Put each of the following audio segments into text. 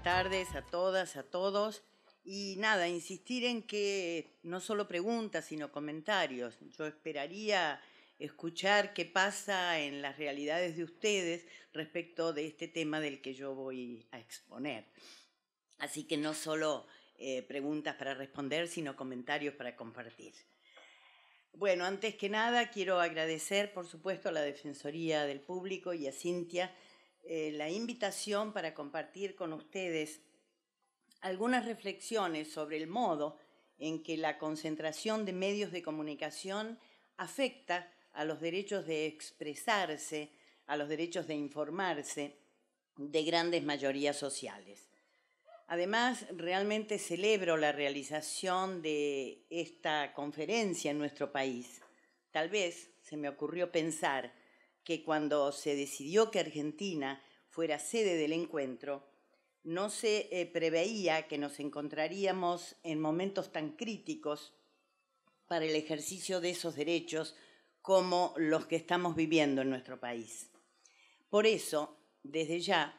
tardes a todas, a todos. Y nada, insistir en que no solo preguntas, sino comentarios. Yo esperaría escuchar qué pasa en las realidades de ustedes respecto de este tema del que yo voy a exponer. Así que no solo preguntas para responder, sino comentarios para compartir. Bueno, antes que nada quiero agradecer, por supuesto, a la Defensoría del Público y a Cintia la invitación para compartir con ustedes algunas reflexiones sobre el modo en que la concentración de medios de comunicación afecta a los derechos de expresarse, a los derechos de informarse de grandes mayorías sociales. Además, realmente celebro la realización de esta conferencia en nuestro país. Tal vez se me ocurrió pensar que cuando se decidió que Argentina fuera sede del encuentro, no se preveía que nos encontraríamos en momentos tan críticos para el ejercicio de esos derechos como los que estamos viviendo en nuestro país. Por eso, desde ya,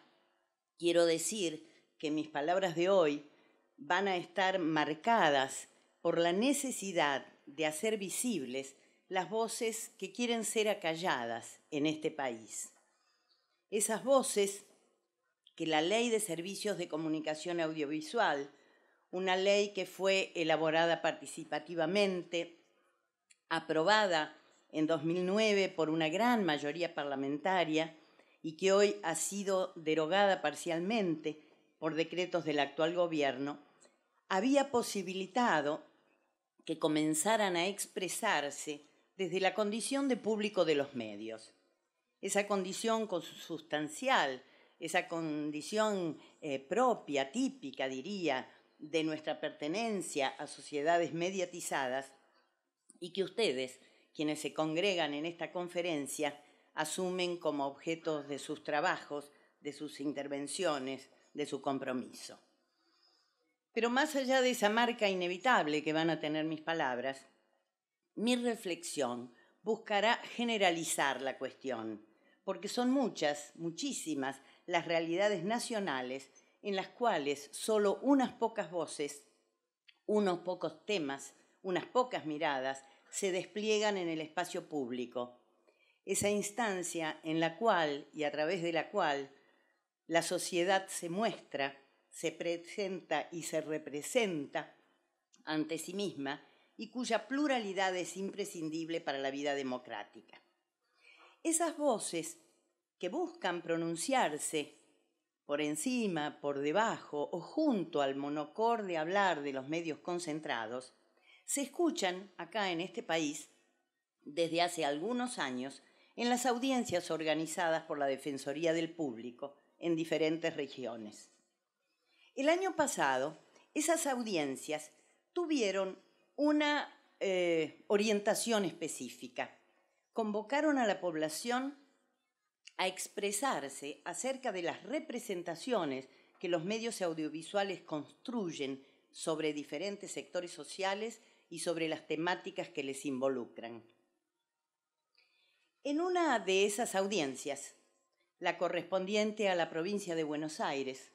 quiero decir que mis palabras de hoy van a estar marcadas por la necesidad de hacer visibles las voces que quieren ser acalladas en este país. Esas voces que la Ley de Servicios de Comunicación Audiovisual, una ley que fue elaborada participativamente, aprobada en 2009 por una gran mayoría parlamentaria y que hoy ha sido derogada parcialmente por decretos del actual gobierno, había posibilitado que comenzaran a expresarse desde la condición de público de los medios. Esa condición consustancial, esa condición propia, típica, diría, de nuestra pertenencia a sociedades mediatizadas y que ustedes, quienes se congregan en esta conferencia, asumen como objetos de sus trabajos, de sus intervenciones, de su compromiso. Pero más allá de esa marca inevitable que van a tener mis palabras, mi reflexión buscará generalizar la cuestión, porque son muchas, muchísimas, las realidades nacionales en las cuales solo unas pocas voces, unos pocos temas, unas pocas miradas se despliegan en el espacio público. Esa instancia en la cual y a través de la cual la sociedad se muestra, se presenta y se representa ante sí misma y cuya pluralidad es imprescindible para la vida democrática. Esas voces que buscan pronunciarse por encima, por debajo o junto al monocor de hablar de los medios concentrados, se escuchan acá en este país desde hace algunos años en las audiencias organizadas por la Defensoría del Público en diferentes regiones. El año pasado, esas audiencias tuvieron una orientación específica. Convocaron a la población a expresarse acerca de las representaciones que los medios audiovisuales construyen sobre diferentes sectores sociales y sobre las temáticas que les involucran. En una de esas audiencias, la correspondiente a la provincia de Buenos Aires,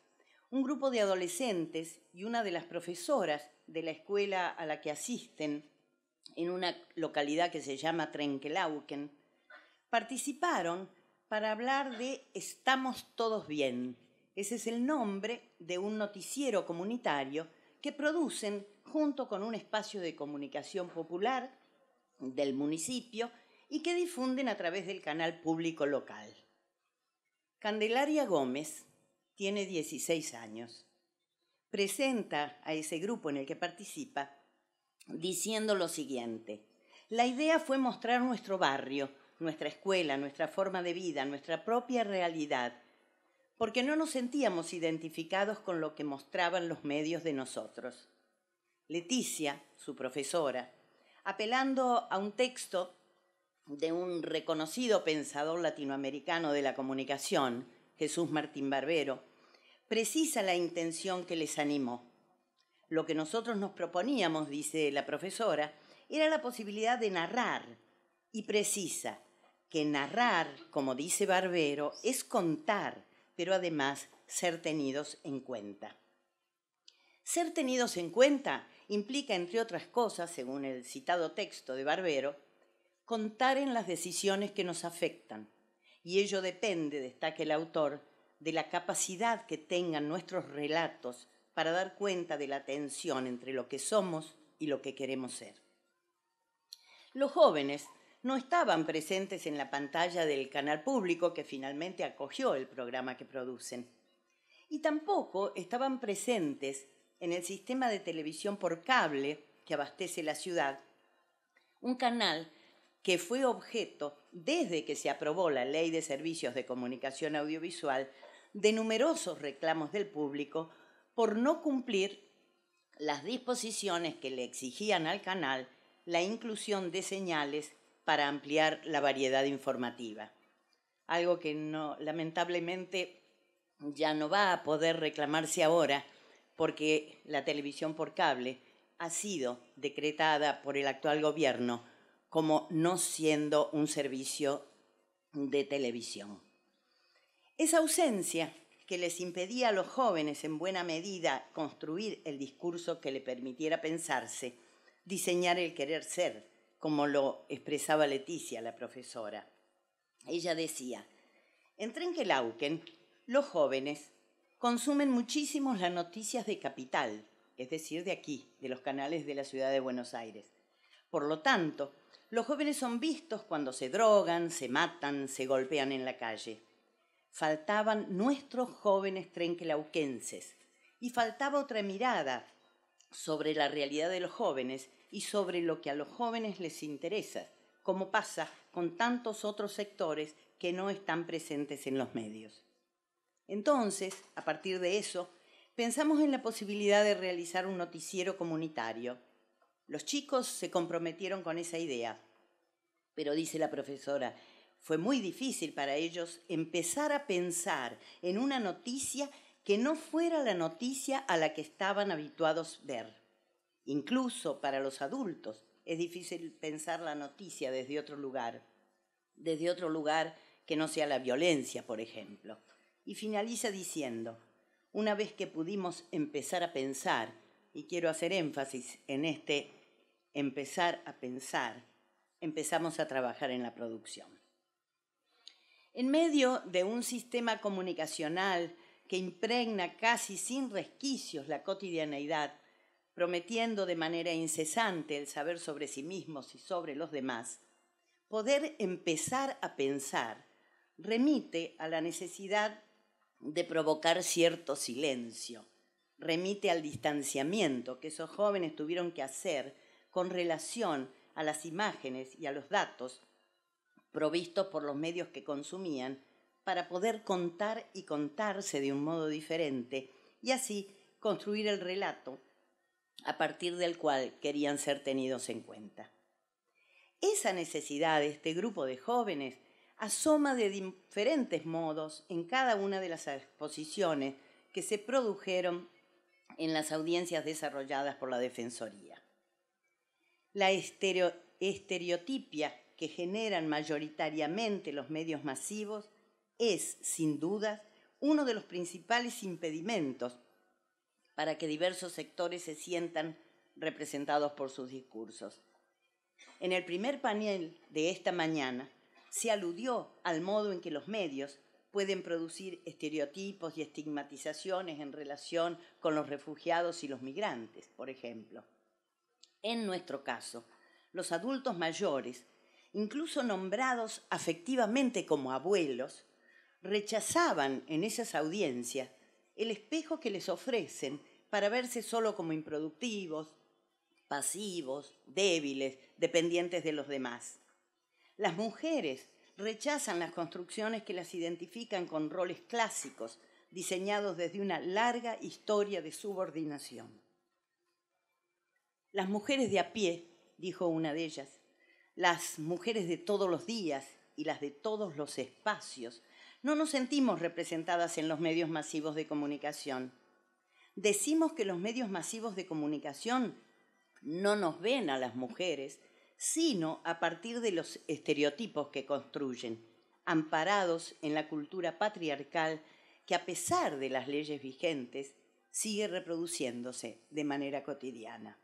un grupo de adolescentes y una de las profesoras de la escuela a la que asisten en una localidad que se llama Trenquelauquen, participaron para hablar de Estamos Todos Bien. Ese es el nombre de un noticiero comunitario que producen junto con un espacio de comunicación popular del municipio y que difunden a través del canal público local. Candelaria Gómez tiene 16 años. Presenta a ese grupo en el que participa diciendo lo siguiente: la idea fue mostrar nuestro barrio, nuestra escuela, nuestra forma de vida, nuestra propia realidad, porque no nos sentíamos identificados con lo que mostraban los medios de nosotros. Leticia, su profesora, apelando a un texto de un reconocido pensador latinoamericano de la comunicación, Jesús Martín Barbero, precisa la intención que les animó. Lo que nosotros nos proponíamos, dice la profesora, era la posibilidad de narrar, y precisa que narrar, como dice Barbero, es contar, pero además ser tenidos en cuenta. Ser tenidos en cuenta implica, entre otras cosas, según el citado texto de Barbero, contar en las decisiones que nos afectan, y ello depende, destaca el autor, de la capacidad que tengan nuestros relatos para dar cuenta de la tensión entre lo que somos y lo que queremos ser. Los jóvenes no estaban presentes en la pantalla del canal público que finalmente acogió el programa que producen, y tampoco estaban presentes en el sistema de televisión por cable que abastece la ciudad, un canal que fue objeto, desde que se aprobó la Ley de Servicios de Comunicación Audiovisual, de numerosos reclamos del público por no cumplir las disposiciones que le exigían al canal la inclusión de señales para ampliar la variedad informativa. Algo que lamentablemente ya no va a poder reclamarse ahora, porque la televisión por cable ha sido decretada por el actual gobierno como no siendo un servicio de televisión. Esa ausencia que les impedía a los jóvenes en buena medida construir el discurso que le permitiera pensarse, diseñar el querer ser, como lo expresaba Leticia, la profesora. Ella decía, en Trenquelauquen, los jóvenes consumen muchísimo las noticias de Capital, es decir, de aquí, de los canales de la ciudad de Buenos Aires. Por lo tanto, los jóvenes son vistos cuando se drogan, se matan, se golpean en la calle. Faltaban nuestros jóvenes trenquelauquenses y faltaba otra mirada sobre la realidad de los jóvenes y sobre lo que a los jóvenes les interesa, como pasa con tantos otros sectores que no están presentes en los medios. Entonces, a partir de eso, pensamos en la posibilidad de realizar un noticiero comunitario. Los chicos se comprometieron con esa idea, pero dice la profesora, fue muy difícil para ellos empezar a pensar en una noticia que no fuera la noticia a la que estaban habituados ver. Incluso para los adultos es difícil pensar la noticia desde otro lugar que no sea la violencia, por ejemplo. Y finaliza diciendo, una vez que pudimos empezar a pensar, y quiero hacer énfasis en este empezar a pensar, empezamos a trabajar en la producción. En medio de un sistema comunicacional que impregna casi sin resquicios la cotidianeidad, prometiendo de manera incesante el saber sobre sí mismos y sobre los demás, poder empezar a pensar remite a la necesidad de provocar cierto silencio, remite al distanciamiento que esos jóvenes tuvieron que hacer con relación a las imágenes y a los datos provistos por los medios que consumían para poder contar y contarse de un modo diferente y así construir el relato a partir del cual querían ser tenidos en cuenta. Esa necesidad de este grupo de jóvenes asoma de diferentes modos en cada una de las exposiciones que se produjeron en las audiencias desarrolladas por la Defensoría. La estereotipia que generan mayoritariamente los medios masivos es, sin duda, uno de los principales impedimentos para que diversos sectores se sientan representados por sus discursos. En el primer panel de esta mañana se aludió al modo en que los medios pueden producir estereotipos y estigmatizaciones en relación con los refugiados y los migrantes, por ejemplo. En nuestro caso, los adultos mayores, incluso nombrados afectivamente como abuelos, rechazaban en esas audiencias el espejo que les ofrecen para verse solo como improductivos, pasivos, débiles, dependientes de los demás. Las mujeres rechazan las construcciones que las identifican con roles clásicos, diseñados desde una larga historia de subordinación. Las mujeres de a pie, dijo una de ellas, las mujeres de todos los días y las de todos los espacios, no nos sentimos representadas en los medios masivos de comunicación. Decimos que los medios masivos de comunicación no nos ven a las mujeres, sino a partir de los estereotipos que construyen, amparados en la cultura patriarcal que a pesar de las leyes vigentes, sigue reproduciéndose de manera cotidiana.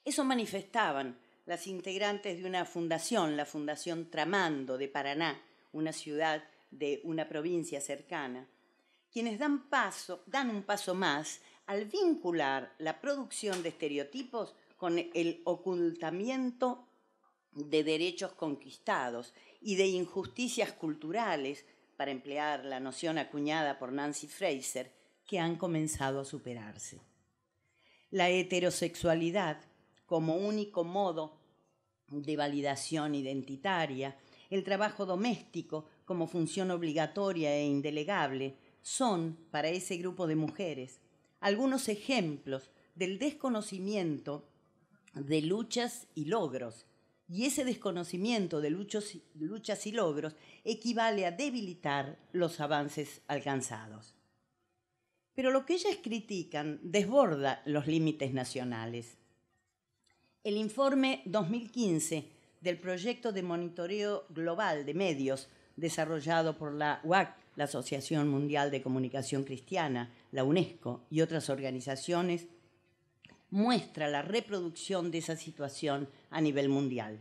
Eso manifestaban las integrantes de una fundación, la Fundación Tramando de Paraná, una ciudad de una provincia cercana, quienes dan un paso más al vincular la producción de estereotipos con el ocultamiento de derechos conquistados y de injusticias culturales, para emplear la noción acuñada por Nancy Fraser, que han comenzado a superarse. La heterosexualidad como único modo de validación identitaria, el trabajo doméstico como función obligatoria e indelegable, son, para ese grupo de mujeres, algunos ejemplos del desconocimiento de luchas y logros. Y ese desconocimiento de luchas y logros equivale a debilitar los avances alcanzados. Pero lo que ellas critican desborda los límites nacionales. El informe 2015 del proyecto de monitoreo global de medios desarrollado por la UAC, la Asociación Mundial de Comunicación Cristiana, la UNESCO y otras organizaciones, muestra la reproducción de esa situación a nivel mundial.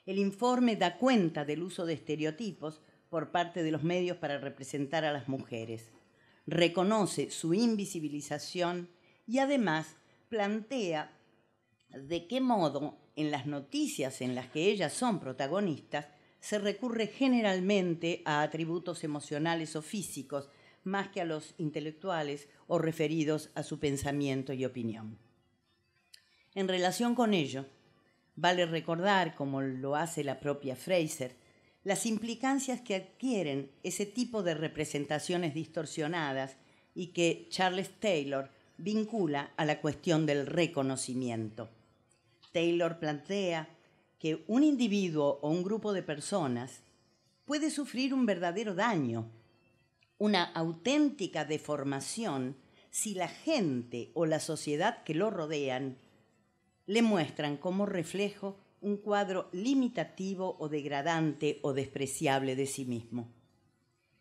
El informe da cuenta del uso de estereotipos por parte de los medios para representar a las mujeres, reconoce su invisibilización y además plantea de qué modo en las noticias en las que ellas son protagonistas se recurre generalmente a atributos emocionales o físicos más que a los intelectuales o referidos a su pensamiento y opinión. En relación con ello, vale recordar, como lo hace la propia Fraser, las implicancias que adquieren ese tipo de representaciones distorsionadas y que Charles Taylor vincula a la cuestión del reconocimiento. Taylor plantea que un individuo o un grupo de personas puede sufrir un verdadero daño, una auténtica deformación, si la gente o la sociedad que lo rodean le muestran como reflejo un cuadro limitativo o degradante o despreciable de sí mismo.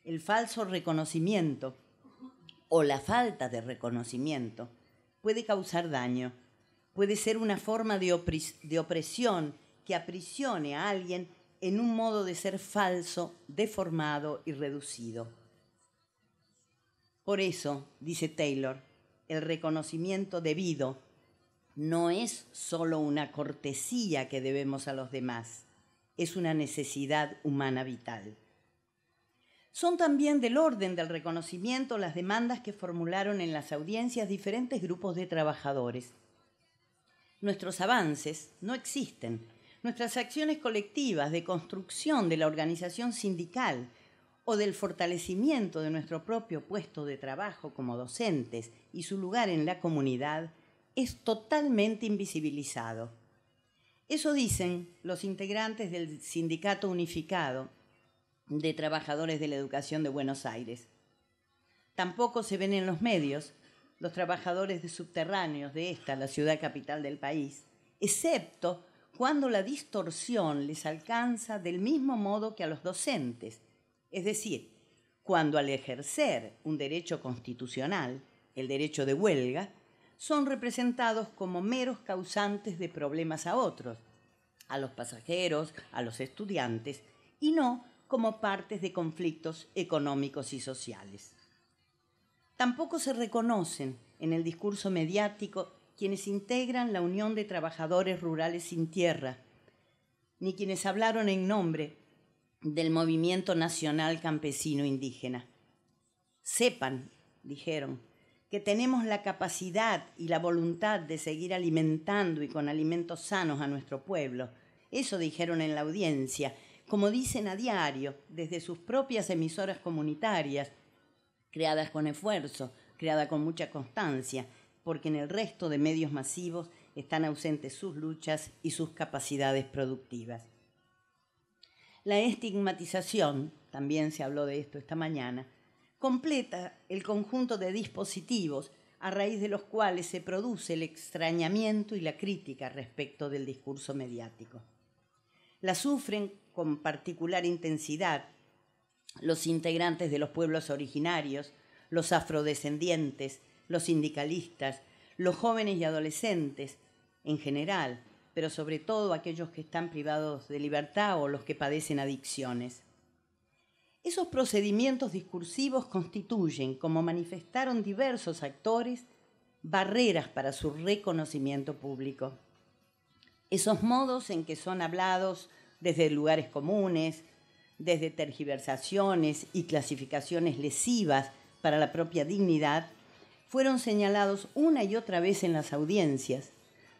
El falso reconocimiento o la falta de reconocimiento puede causar daño, puede ser una forma de opresión que aprisione a alguien en un modo de ser falso, deformado y reducido. Por eso, dice Taylor, el reconocimiento debido no es solo una cortesía que debemos a los demás, es una necesidad humana vital. Son también del orden del reconocimiento las demandas que formularon en las audiencias diferentes grupos de trabajadores. Nuestros avances no existen. Nuestras acciones colectivas de construcción de la organización sindical o del fortalecimiento de nuestro propio puesto de trabajo como docentes y su lugar en la comunidad es totalmente invisibilizado. Eso dicen los integrantes del Sindicato Unificado de Trabajadores de la Educación de Buenos Aires. Tampoco se ven en los medios los trabajadores de subterráneos de esta, la ciudad capital del país, excepto cuando la distorsión les alcanza del mismo modo que a los docentes, es decir, cuando al ejercer un derecho constitucional, el derecho de huelga, son representados como meros causantes de problemas a otros, a los pasajeros, a los estudiantes, y no como partes de conflictos económicos y sociales. Tampoco se reconocen en el discurso mediático quienes integran la Unión de Trabajadores Rurales Sin Tierra, ni quienes hablaron en nombre del Movimiento Nacional Campesino Indígena. Sepan, dijeron, que tenemos la capacidad y la voluntad de seguir alimentando y con alimentos sanos a nuestro pueblo. Eso dijeron en la audiencia, como dicen a diario desde sus propias emisoras comunitarias, creadas con esfuerzo, creadas con mucha constancia, porque en el resto de medios masivos están ausentes sus luchas y sus capacidades productivas. La estigmatización, también se habló de esto esta mañana, completa el conjunto de dispositivos a raíz de los cuales se produce el extrañamiento y la crítica respecto del discurso mediático. La sufren con particular intensidad los integrantes de los pueblos originarios, los afrodescendientes, los sindicalistas, los jóvenes y adolescentes en general, pero sobre todo aquellos que están privados de libertad o los que padecen adicciones. Esos procedimientos discursivos constituyen, como manifestaron diversos actores, barreras para su reconocimiento público. Esos modos en que son hablados desde lugares comunes, desde tergiversaciones y clasificaciones lesivas para la propia dignidad, fueron señalados una y otra vez en las audiencias,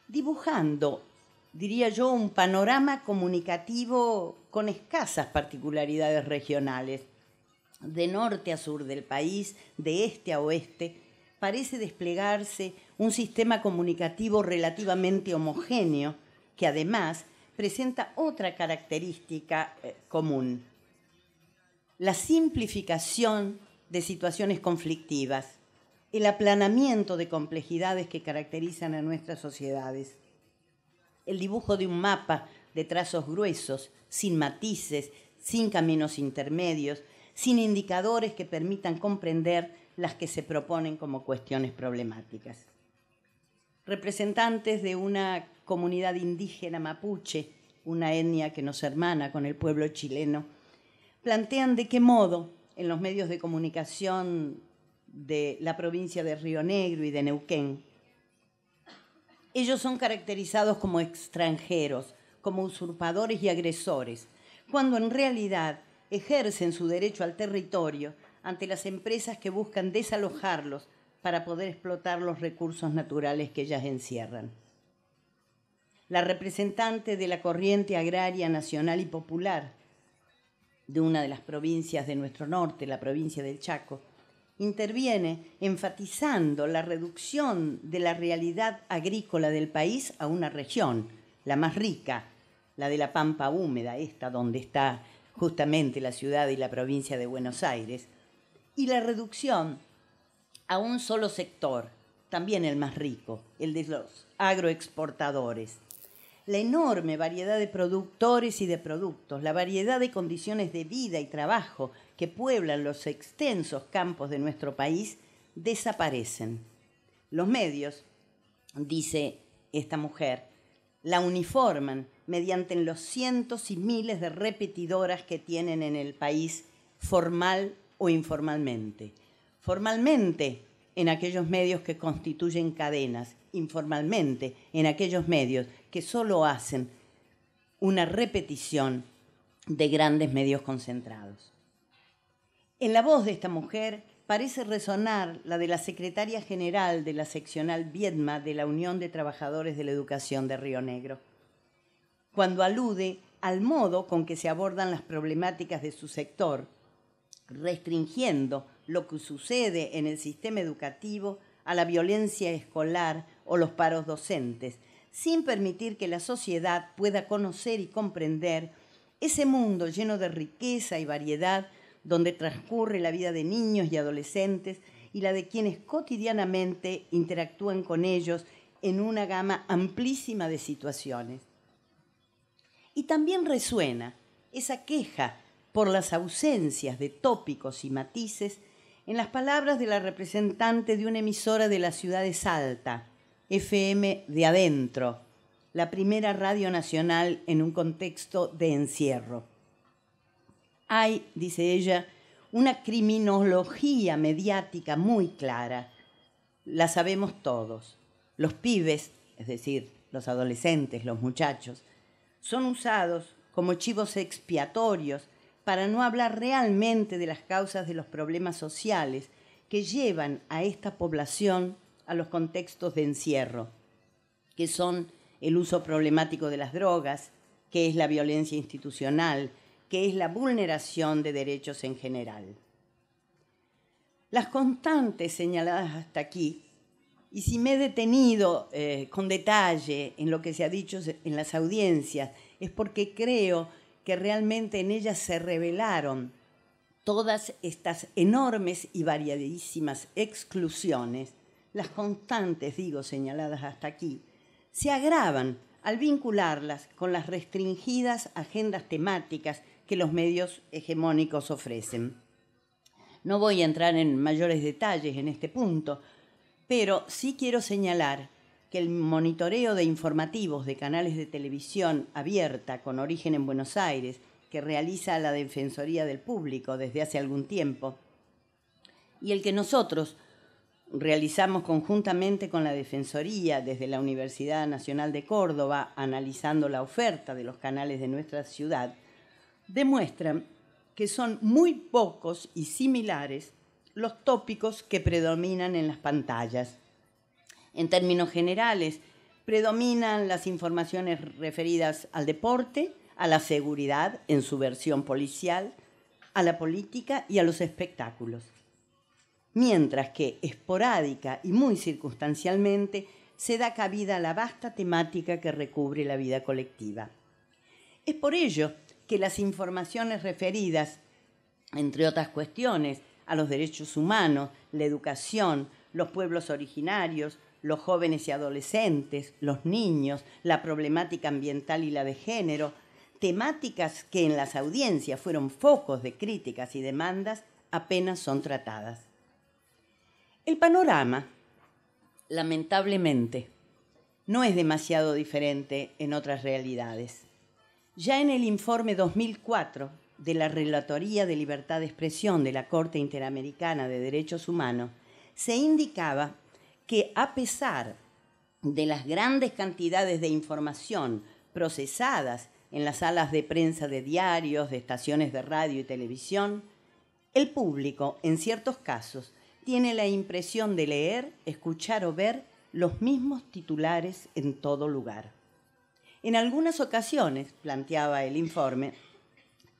dibujando, diría yo, un panorama comunicativo con escasas particularidades regionales. De norte a sur del país, de este a oeste, parece desplegarse un sistema comunicativo relativamente homogéneo que además presenta otra característica común: la simplificación de situaciones conflictivas, el aplanamiento de complejidades que caracterizan a nuestras sociedades, el dibujo de un mapa de trazos gruesos, sin matices, sin caminos intermedios, sin indicadores que permitan comprender las que se proponen como cuestiones problemáticas. Representantes de una comunidad indígena mapuche, una etnia que nos hermana con el pueblo chileno, plantean de qué modo en los medios de comunicación de la provincia de Río Negro y de Neuquén ellos son caracterizados como extranjeros, como usurpadores y agresores, cuando en realidad ejercen su derecho al territorio ante las empresas que buscan desalojarlos para poder explotar los recursos naturales que ellas encierran. La representante de la corriente agraria nacional y popular de una de las provincias de nuestro norte, la provincia del Chaco, interviene enfatizando la reducción de la realidad agrícola del país a una región, la más rica, la de la Pampa húmeda, esta donde está justamente la ciudad y la provincia de Buenos Aires, y la reducción a un solo sector, también el más rico, el de los agroexportadores. La enorme variedad de productores y de productos, la variedad de condiciones de vida y trabajo que pueblan los extensos campos de nuestro país desaparecen. Los medios, dice esta mujer, la uniforman mediante los cientos y miles de repetidoras que tienen en el país, formal o informalmente. Formalmente, en aquellos medios que constituyen cadenas, informalmente, en aquellos medios que solo hacen una repetición de grandes medios concentrados. En la voz de esta mujer parece resonar la de la secretaria general de la seccional Viedma de la Unión de Trabajadores de la Educación de Río Negro, cuando alude al modo con que se abordan las problemáticas de su sector, restringiendo lo que sucede en el sistema educativo a la violencia escolar o los paros docentes, sin permitir que la sociedad pueda conocer y comprender ese mundo lleno de riqueza y variedad donde transcurre la vida de niños y adolescentes y la de quienes cotidianamente interactúan con ellos en una gama amplísima de situaciones. Y también resuena esa queja por las ausencias de tópicos y matices en las palabras de la representante de una emisora de la ciudad de Salta, FM de Adentro, la primera radio nacional en un contexto de encierro. Hay, dice ella, una criminología mediática muy clara. La sabemos todos. Los pibes, es decir, los adolescentes, los muchachos, son usados como chivos expiatorios para no hablar realmente de las causas de los problemas sociales que llevan a esta población a los contextos de encierro, que son el uso problemático de las drogas, que es la violencia institucional, que es la vulneración de derechos en general. Las constantes señaladas hasta aquí, y si me he detenido con detalle en lo que se ha dicho en las audiencias, es porque creo que realmente en ellas se revelaron todas estas enormes y variadísimas exclusiones, las constantes, digo, señaladas hasta aquí, se agravan al vincularlas con las restringidas agendas temáticas que los medios hegemónicos ofrecen. No voy a entrar en mayores detalles en este punto, pero sí quiero señalar que el monitoreo de informativos de canales de televisión abierta con origen en Buenos Aires, que realiza la Defensoría del Público desde hace algún tiempo, y el que nosotros realizamos conjuntamente con la Defensoría desde la Universidad Nacional de Córdoba, analizando la oferta de los canales de nuestra ciudad, demuestran que son muy pocos y similares los tópicos que predominan en las pantallas. En términos generales, predominan las informaciones referidas al deporte, a la seguridad en su versión policial, a la política y a los espectáculos. Mientras que esporádica y muy circunstancialmente se da cabida a la vasta temática que recubre la vida colectiva. Es por ello que las informaciones referidas, entre otras cuestiones, a los derechos humanos, la educación, los pueblos originarios, los jóvenes y adolescentes, los niños, la problemática ambiental y la de género, temáticas que en las audiencias fueron focos de críticas y demandas, apenas son tratadas. El panorama, lamentablemente, no es demasiado diferente en otras realidades. Ya en el informe 2004 de la Relatoría de Libertad de Expresión de la Corte Interamericana de Derechos Humanos, se indicaba que a pesar de las grandes cantidades de información procesadas en las salas de prensa de diarios, de estaciones de radio y televisión, el público, en ciertos casos, tiene la impresión de leer, escuchar o ver los mismos titulares en todo lugar. En algunas ocasiones, planteaba el informe,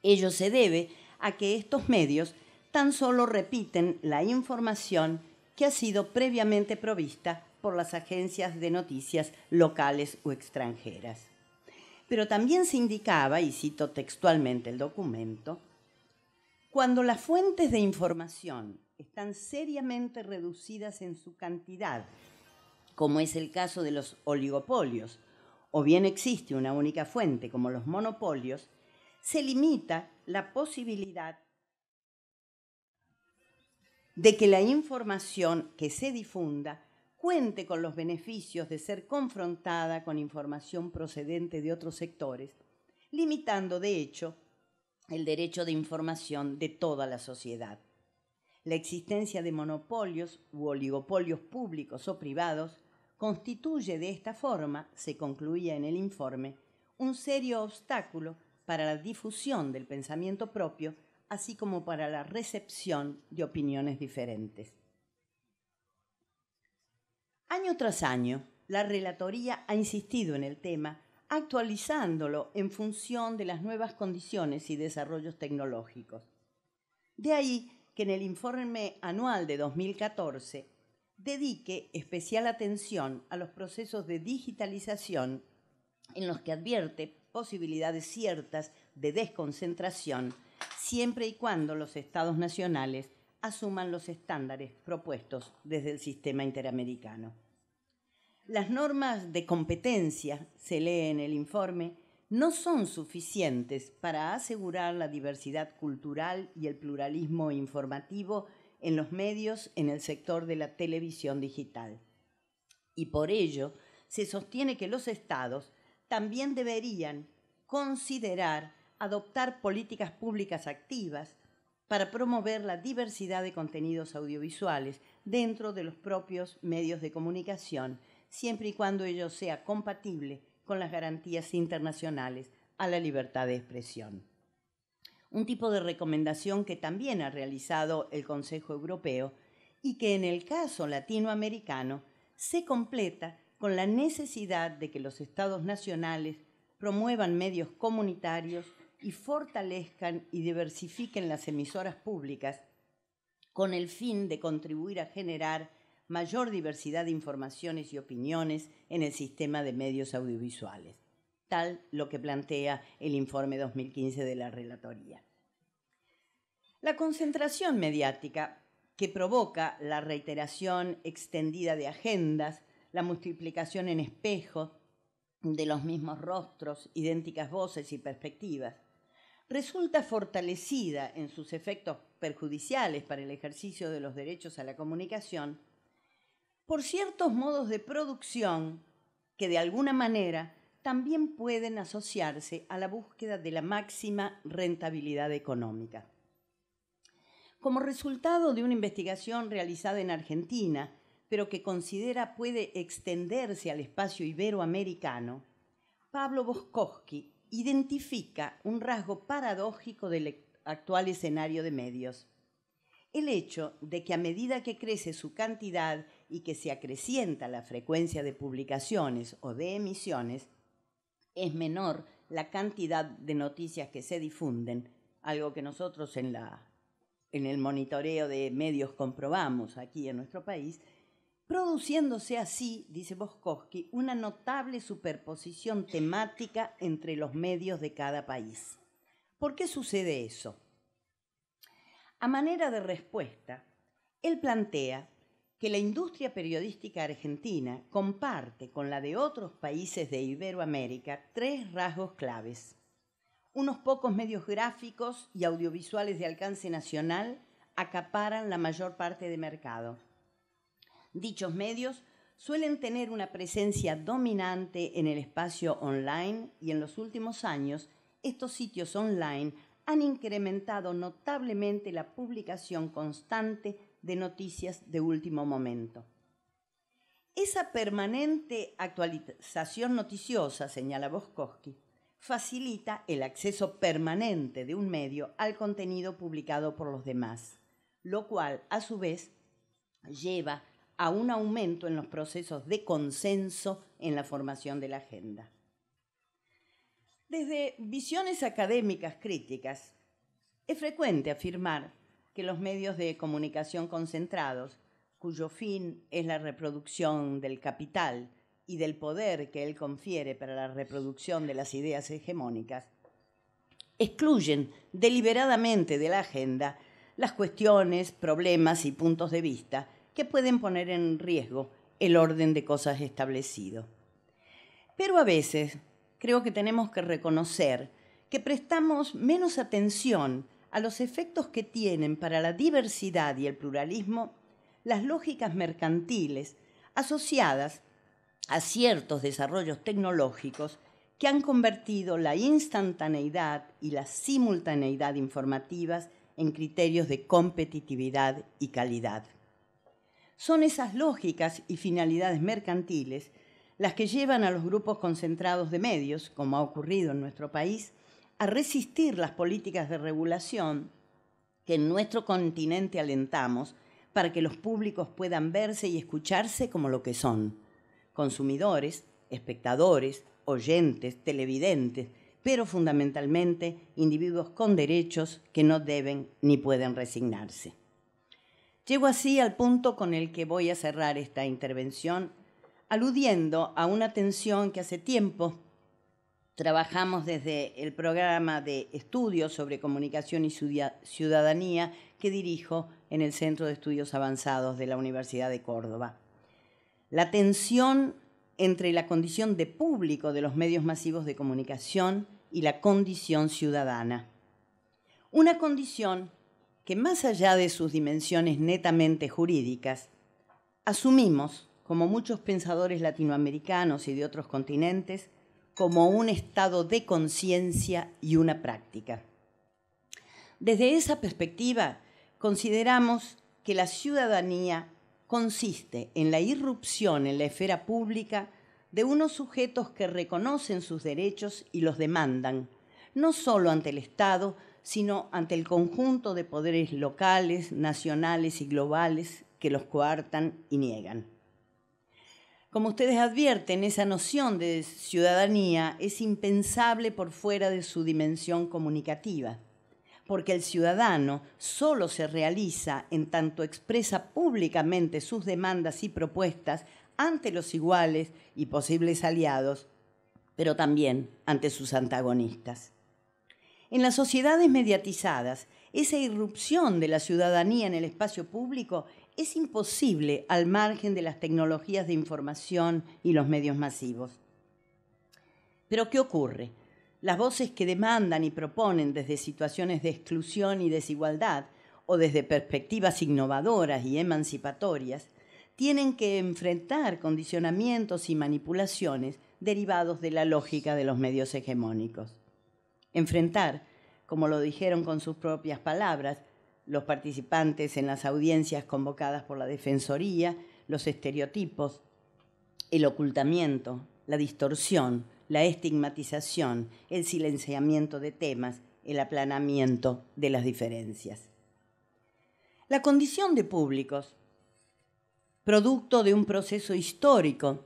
ello se debe a que estos medios tan solo repiten la información que ha sido previamente provista por las agencias de noticias locales o extranjeras. Pero también se indicaba, y cito textualmente el documento, cuando las fuentes de información están seriamente reducidas en su cantidad, como es el caso de los oligopolios, o bien existe una única fuente, como los monopolios, se limita la posibilidad de que la información que se difunda cuente con los beneficios de ser confrontada con información procedente de otros sectores, limitando, de hecho, el derecho de información de toda la sociedad. La existencia de monopolios u oligopolios públicos o privados constituye de esta forma, se concluía en el informe, un serio obstáculo para la difusión del pensamiento propio, así como para la recepción de opiniones diferentes. Año tras año, la Relatoría ha insistido en el tema, actualizándolo en función de las nuevas condiciones y desarrollos tecnológicos. De ahí que en el informe anual de 2014 dedique especial atención a los procesos de digitalización en los que advierte posibilidades ciertas de desconcentración, siempre y cuando los estados nacionales asuman los estándares propuestos desde el sistema interamericano. Las normas de competencia, se lee en el informe, no son suficientes para asegurar la diversidad cultural y el pluralismo informativo en los medios en el sector de la televisión digital. Y por ello se sostiene que los estados también deberían considerar adoptar políticas públicas activas para promover la diversidad de contenidos audiovisuales dentro de los propios medios de comunicación, siempre y cuando ello sea compatible con las garantías internacionales a la libertad de expresión. Un tipo de recomendación que también ha realizado el Consejo Europeo y que en el caso latinoamericano se completa con la necesidad de que los estados nacionales promuevan medios comunitarios y fortalezcan y diversifiquen las emisoras públicas con el fin de contribuir a generar mayor diversidad de informaciones y opiniones en el sistema de medios audiovisuales, tal lo que plantea el informe 2015 de la Relatoría. La concentración mediática que provoca la reiteración extendida de agendas, la multiplicación en espejo de los mismos rostros, idénticas voces y perspectivas, resulta fortalecida en sus efectos perjudiciales para el ejercicio de los derechos a la comunicación por ciertos modos de producción que de alguna manera también pueden asociarse a la búsqueda de la máxima rentabilidad económica. Como resultado de una investigación realizada en Argentina, pero que considera puede extenderse al espacio iberoamericano, Pablo Boscovsky identifica un rasgo paradójico del actual escenario de medios. El hecho de que a medida que crece su cantidad y que se acrecienta la frecuencia de publicaciones o de emisiones, es menor la cantidad de noticias que se difunden, algo que nosotros en el monitoreo de medios comprobamos aquí en nuestro país, produciéndose así, dice Boscovsky, una notable superposición temática entre los medios de cada país. ¿Por qué sucede eso? A manera de respuesta, él plantea que la industria periodística argentina comparte con la de otros países de Iberoamérica 3 rasgos claves. Unos pocos medios gráficos y audiovisuales de alcance nacional acaparan la mayor parte de mercado. Dichos medios suelen tener una presencia dominante en el espacio online y en los últimos años estos sitios online han incrementado notablemente la publicación constante de noticias de último momento. Esa permanente actualización noticiosa, señala Boscovsky, facilita el acceso permanente de un medio al contenido publicado por los demás, lo cual, a su vez, lleva a un aumento en los procesos de consenso en la formación de la agenda. Desde visiones académicas críticas, es frecuente afirmar que los medios de comunicación concentrados, cuyo fin es la reproducción del capital y del poder que él confiere para la reproducción de las ideas hegemónicas, excluyen deliberadamente de la agenda las cuestiones, problemas y puntos de vista que pueden poner en riesgo el orden de cosas establecido. Pero a veces creo que tenemos que reconocer que prestamos menos atención a los efectos que tienen para la diversidad y el pluralismo las lógicas mercantiles asociadas a ciertos desarrollos tecnológicos que han convertido la instantaneidad y la simultaneidad informativas en criterios de competitividad y calidad. Son esas lógicas y finalidades mercantiles las que llevan a los grupos concentrados de medios, como ha ocurrido en nuestro país, a resistir las políticas de regulación que en nuestro continente alentamos para que los públicos puedan verse y escucharse como lo que son: consumidores, espectadores, oyentes, televidentes, pero fundamentalmente individuos con derechos que no deben ni pueden resignarse. Llego así al punto con el que voy a cerrar esta intervención, aludiendo a una tensión que hace tiempo trabajamos desde el programa de estudios sobre comunicación y ciudadanía que dirijo en el Centro de Estudios Avanzados de la Universidad de Córdoba. La tensión entre la condición de público de los medios masivos de comunicación y la condición ciudadana. Una condición que, más allá de sus dimensiones netamente jurídicas, asumimos, como muchos pensadores latinoamericanos y de otros continentes, como un estado de conciencia y una práctica. Desde esa perspectiva, consideramos que la ciudadanía consiste en la irrupción en la esfera pública de unos sujetos que reconocen sus derechos y los demandan, no solo ante el Estado, sino ante el conjunto de poderes locales, nacionales y globales que los coartan y niegan. Como ustedes advierten, esa noción de ciudadanía es impensable por fuera de su dimensión comunicativa, porque el ciudadano solo se realiza en tanto expresa públicamente sus demandas y propuestas ante los iguales y posibles aliados, pero también ante sus antagonistas. En las sociedades mediatizadas, esa irrupción de la ciudadanía en el espacio público es imposible al margen de las tecnologías de información y los medios masivos. Pero ¿qué ocurre? Las voces que demandan y proponen desde situaciones de exclusión y desigualdad o desde perspectivas innovadoras y emancipatorias tienen que enfrentar condicionamientos y manipulaciones derivados de la lógica de los medios hegemónicos. Enfrentar, como lo dijeron con sus propias palabras, los participantes en las audiencias convocadas por la Defensoría, los estereotipos, el ocultamiento, la distorsión, la estigmatización, el silenciamiento de temas, el aplanamiento de las diferencias. La condición de públicos, producto de un proceso histórico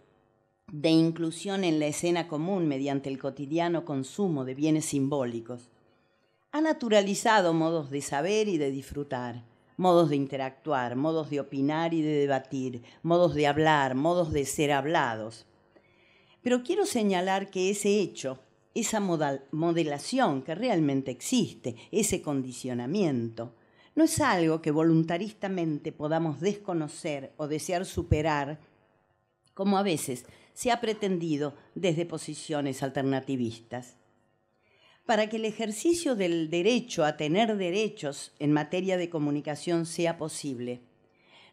de inclusión en la escena común mediante el cotidiano consumo de bienes simbólicos, ha naturalizado modos de saber y de disfrutar, modos de interactuar, modos de opinar y de debatir, modos de hablar, modos de ser hablados. Pero quiero señalar que ese hecho, esa modelación que realmente existe, ese condicionamiento, no es algo que voluntaristamente podamos desconocer o desear superar, como a veces se ha pretendido desde posiciones alternativistas. Para que el ejercicio del derecho a tener derechos en materia de comunicación sea posible,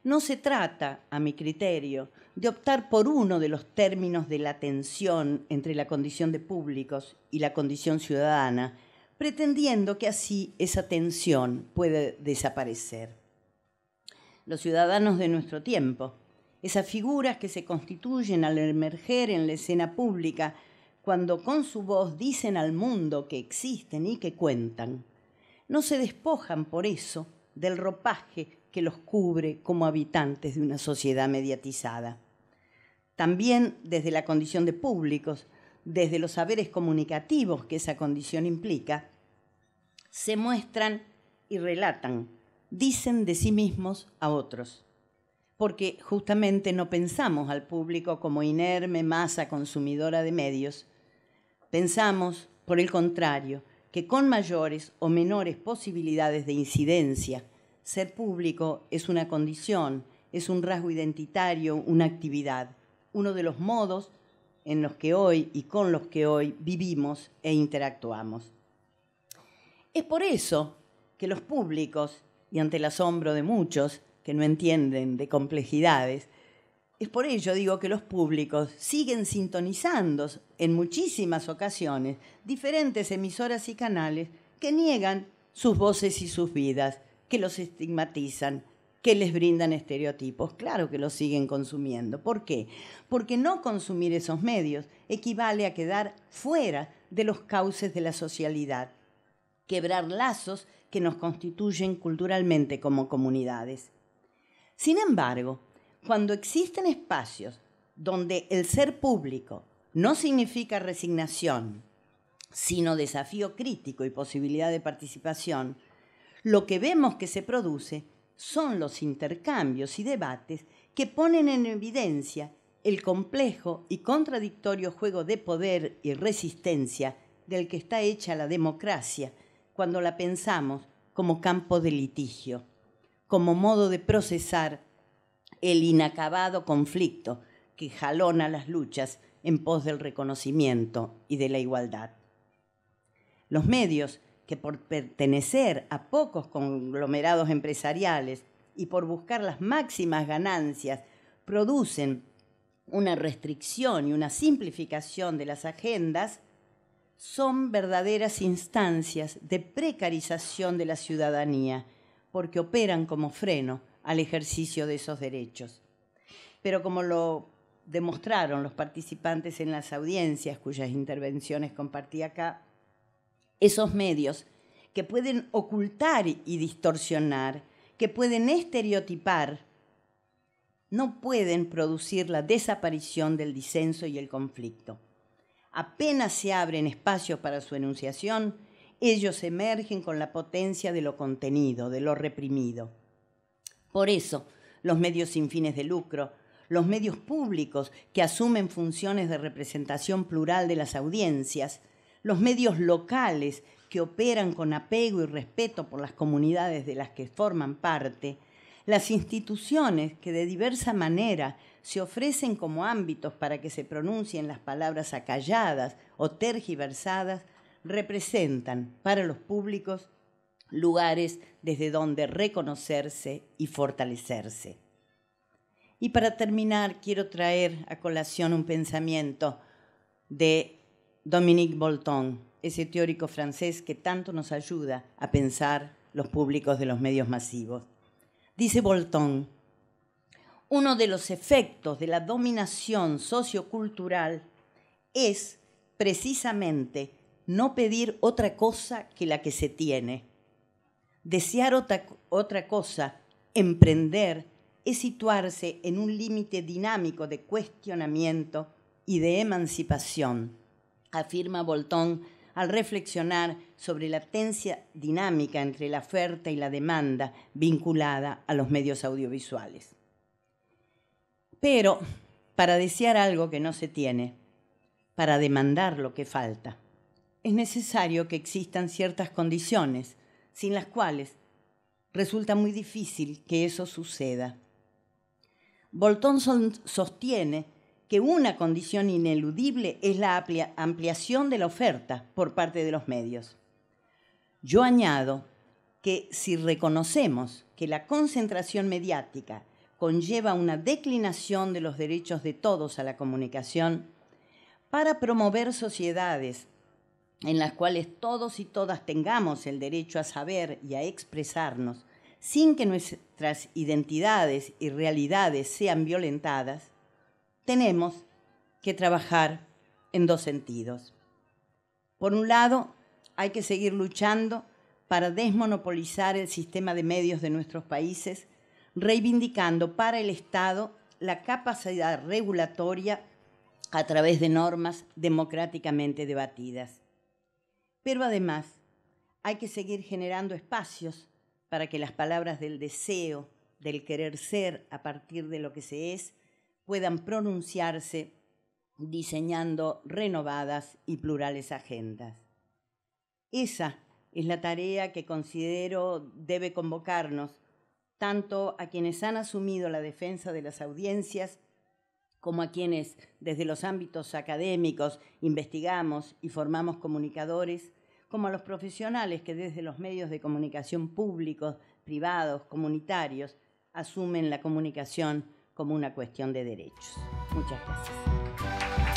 no se trata, a mi criterio, de optar por uno de los términos de la tensión entre la condición de públicos y la condición ciudadana, pretendiendo que así esa tensión puede desaparecer. Los ciudadanos de nuestro tiempo, esas figuras que se constituyen al emerger en la escena pública, cuando con su voz dicen al mundo que existen y que cuentan, no se despojan por eso del ropaje que los cubre como habitantes de una sociedad mediatizada. También desde la condición de públicos, desde los saberes comunicativos que esa condición implica, se muestran y relatan, dicen de sí mismos a otros, porque justamente no pensamos al público como inerme masa consumidora de medios. Pensamos, por el contrario, que con mayores o menores posibilidades de incidencia, ser público es una condición, es un rasgo identitario, una actividad, uno de los modos en los que hoy y con los que hoy vivimos e interactuamos. Es por eso que los públicos, y ante el asombro de muchos que no entienden de complejidades, es por ello, digo, que los públicos siguen sintonizando en muchísimas ocasiones diferentes emisoras y canales que niegan sus voces y sus vidas, que los estigmatizan, que les brindan estereotipos. Claro que los siguen consumiendo. ¿Por qué? Porque no consumir esos medios equivale a quedar fuera de los cauces de la socialidad, quebrar lazos que nos constituyen culturalmente como comunidades. Sin embargo, cuando existen espacios donde el ser público no significa resignación, sino desafío crítico y posibilidad de participación, lo que vemos que se produce son los intercambios y debates que ponen en evidencia el complejo y contradictorio juego de poder y resistencia del que está hecha la democracia cuando la pensamos como campo de litigio, como modo de procesar el inacabado conflicto que jalona las luchas en pos del reconocimiento y de la igualdad. Los medios que por pertenecer a pocos conglomerados empresariales y por buscar las máximas ganancias producen una restricción y una simplificación de las agendas, son verdaderas instancias de precarización de la ciudadanía, porque operan como freno al ejercicio de esos derechos. Pero como lo demostraron los participantes en las audiencias, cuyas intervenciones compartí acá, esos medios que pueden ocultar y distorsionar, que pueden estereotipar, no pueden producir la desaparición del disenso y el conflicto. Apenas se abren espacios para su enunciación, ellos emergen con la potencia de lo contenido, de lo reprimido. Por eso, los medios sin fines de lucro, los medios públicos que asumen funciones de representación plural de las audiencias, los medios locales que operan con apego y respeto por las comunidades de las que forman parte, las instituciones que de diversa manera se ofrecen como ámbitos para que se pronuncien las palabras acalladas o tergiversadas, representan para los públicos lugares desde donde reconocerse y fortalecerse. Y para terminar, quiero traer a colación un pensamiento de Dominique Bolton, ese teórico francés que tanto nos ayuda a pensar los públicos de los medios masivos. Dice Bolton: uno de los efectos de la dominación sociocultural es precisamente no pedir otra cosa que la que se tiene. Desear otra cosa, emprender, es situarse en un límite dinámico de cuestionamiento y de emancipación, afirma Bolton al reflexionar sobre la tensa dinámica entre la oferta y la demanda vinculada a los medios audiovisuales. Pero para desear algo que no se tiene, para demandar lo que falta, es necesario que existan ciertas condiciones sin las cuales resulta muy difícil que eso suceda. Bolton sostiene que una condición ineludible es la ampliación de la oferta por parte de los medios. Yo añado que si reconocemos que la concentración mediática conlleva una declinación de los derechos de todos a la comunicación, para promover sociedades en las cuales todos y todas tengamos el derecho a saber y a expresarnos sin que nuestras identidades y realidades sean violentadas, tenemos que trabajar en dos sentidos. Por un lado, hay que seguir luchando para desmonopolizar el sistema de medios de nuestros países, reivindicando para el Estado la capacidad regulatoria a través de normas democráticamente debatidas. Pero además, hay que seguir generando espacios para que las palabras del deseo, del querer ser a partir de lo que se es, puedan pronunciarse diseñando renovadas y plurales agendas. Esa es la tarea que considero debe convocarnos tanto a quienes han asumido la defensa de las audiencias como a quienes desde los ámbitos académicos investigamos y formamos comunicadores, como a los profesionales que desde los medios de comunicación públicos, privados, comunitarios, asumen la comunicación como una cuestión de derechos. Muchas gracias.